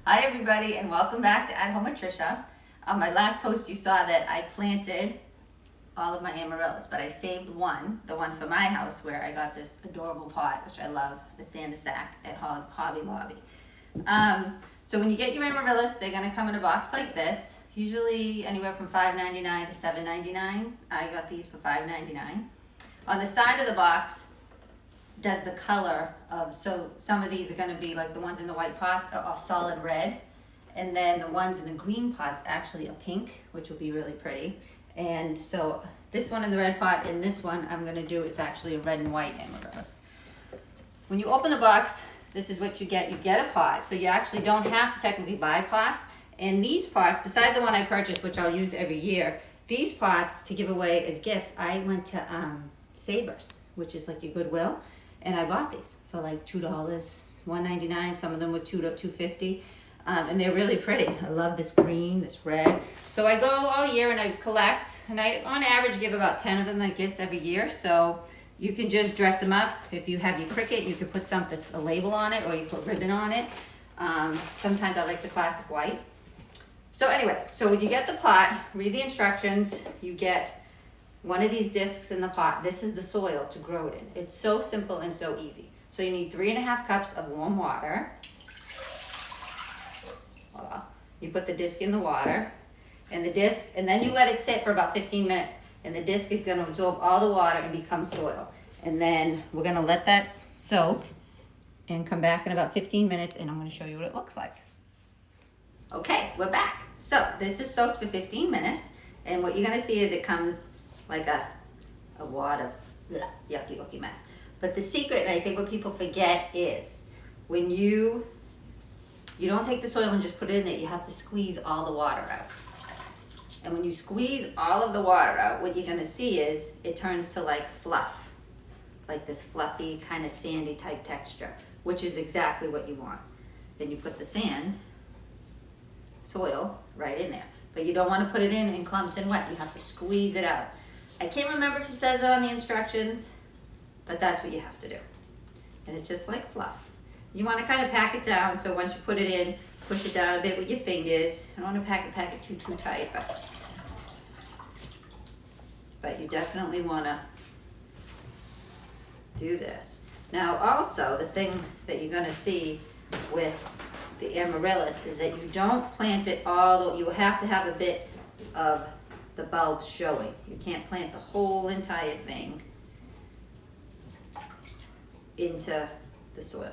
Hi everybody and welcome back to At Home with Trisha. On my last post you saw that I planted all of my amaryllis, but I saved one, the one for my house where I got this adorable pot, which I love, the Santa Sack at Hobby Lobby. So when you get your amaryllis, they're going to come in a box like this, usually anywhere from $5.99 to $7.99. I got these for $5.99. On the side of the box does the color of, so some of these are going to be like the ones in the white pots are solid red, and then the ones in the green pots actually a pink, which will be really pretty. And so this one in the red pot and this one I'm going to do, it's actually a red and white amaryllis. When you open the box, this is what you get. You get a pot, so you actually don't have to technically buy pots. And these pots, beside the one I purchased, which I'll use every year, these pots to give away as gifts, I went to Sabres, which is like your Goodwill, and I bought these for like $2, $1.99. Some of them were $2.50, and they're really pretty. I love this green, this red. So I go all year and I collect, and I on average give about 10 of them as gifts every year. So you can just dress them up. If you have your Cricut, you can put a label on it, or you put ribbon on it. Sometimes I like the classic white. So anyway, so when you get the pot, read the instructions. You get one of these discs in the pot. This is the soil to grow it in. It's so simple and so easy. So you need 3.5 cups of warm water. Voila. You put the disc in the water, and then you let it sit for about 15 minutes. And the disc is going to absorb all the water and become soil. And then we're going to let that soak and come back in about 15 minutes, and I'm going to show you what it looks like. Okay, we're back. So this is soaked for 15 minutes, and what you're going to see is it comes like a wad of yucky mess. But the secret, and I think what people forget, is when you don't take the soil and just put it in there, you have to squeeze all the water out. And when you squeeze all of the water out, what you're gonna see is it turns to like fluff, like this fluffy kind of sandy type texture, which is exactly what you want. Then you put the soil right in there. But you don't want to put it in clumps and wet. You have to squeeze it out. I can't remember if it says it on the instructions, but that's what you have to do. And it's just like fluff. You want to kind of pack it down, so once you put it in, push it down a bit with your fingers. I don't want to pack it too tight, but you definitely want to do this. Now also, the thing that you're going to see with the amaryllis is that you don't plant it all, you have to have a bit of the bulbs showing. You can't plant the whole entire thing into the soil.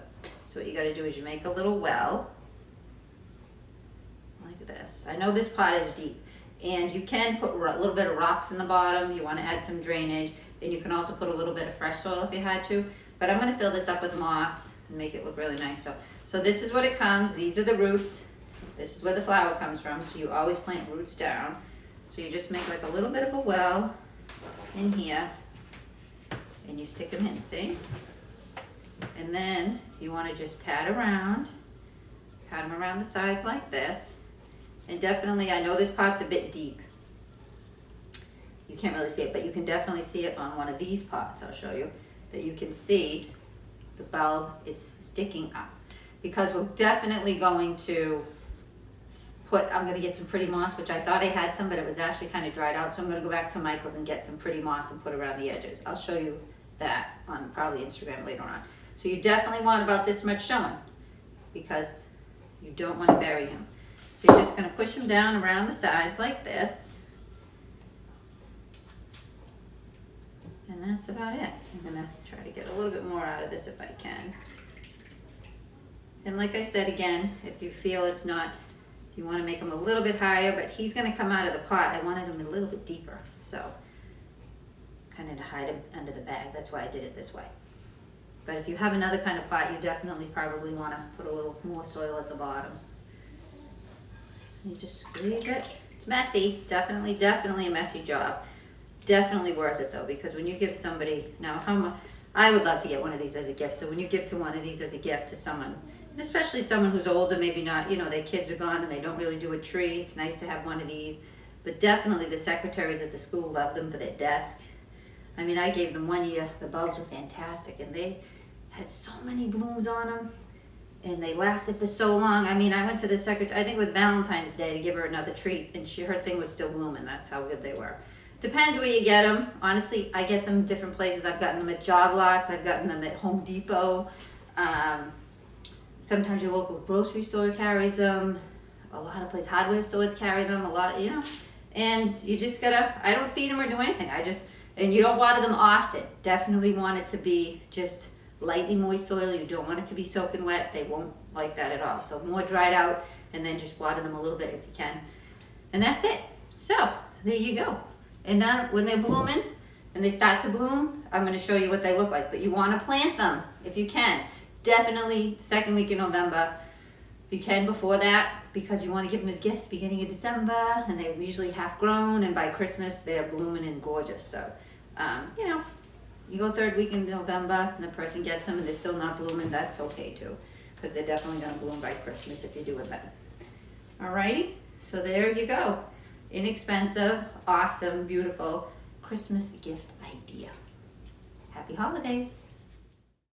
So what you got to do is you make a little well like this. I know this pot is deep, and you can put a little bit of rocks in the bottom. You want to add some drainage, and you can also put a little bit of fresh soil if you had to. But I'm going to fill this up with moss and make it look really nice. So this is what it comes. These are the roots. This is where the flower comes from. So you always plant roots down. So you just make like a little bit of a well in here, and you stick them in, see? And then you want to just pat them around the sides like this. And definitely, I know this pot's a bit deep. You can't really see it, but you can definitely see it on one of these pots. I'll show you that you can see the bulb is sticking up, because we're definitely going to I'm going to get some pretty moss, which I thought I had some, but it was actually kind of dried out. So I'm going to go back to Michael's and get some pretty moss and put around the edges. I'll show you that on probably Instagram later on. So you definitely want about this much showing, because you don't want to bury him. So you're just going to push them down around the sides like this. And that's about it. I'm going to try to get a little bit more out of this if I can. And like I said again, if you feel it's not, you want to make him a little bit higher, but he's going to come out of the pot. I wanted him a little bit deeper, so kind of to hide him under the bag. That's why I did it this way. But if you have another kind of pot, you definitely probably want to put a little more soil at the bottom. You just squeeze it. It's messy, definitely a messy job. Definitely worth it though, because when you give somebody, I would love to get one of these as a gift. So when you give one of these as a gift to someone, especially someone who's older, maybe not, their kids are gone and they don't really do a tree, it's nice to have one of these. But definitely the secretaries at the school love them for their desk. I mean, I gave them one year, the bulbs were fantastic, and they had so many blooms on them. and they lasted for so long. I mean, I went to the secretary, I think it was Valentine's Day, to give her another treat, and her thing was still blooming. That's how good they were. Depends where you get them. Honestly, I get them different places. I've gotten them at job lots. I've gotten them at Home Depot. Sometimes your local grocery store carries them. A lot of places, hardware stores carry them. A lot, and you just gotta, I don't feed them or do anything. And you don't water them often. Definitely want it to be just lightly moist soil. You don't want it to be soaking wet. They won't like that at all. So more dried out, and then just water them a little bit if you can. And that's it. So there you go. And now when they're blooming and they start to bloom, I'm going to show you what they look like. But you want to plant them if you can. Definitely second week in November. You can before that, because you want to give them as gifts beginning of December, and they're usually half grown, and by Christmas they're blooming and gorgeous. So, you go third week in November and the person gets them and they're still not blooming, that's okay too, because they're definitely going to bloom by Christmas if you do it then. Alrighty, so there you go. Inexpensive, awesome, beautiful Christmas gift idea. Happy holidays.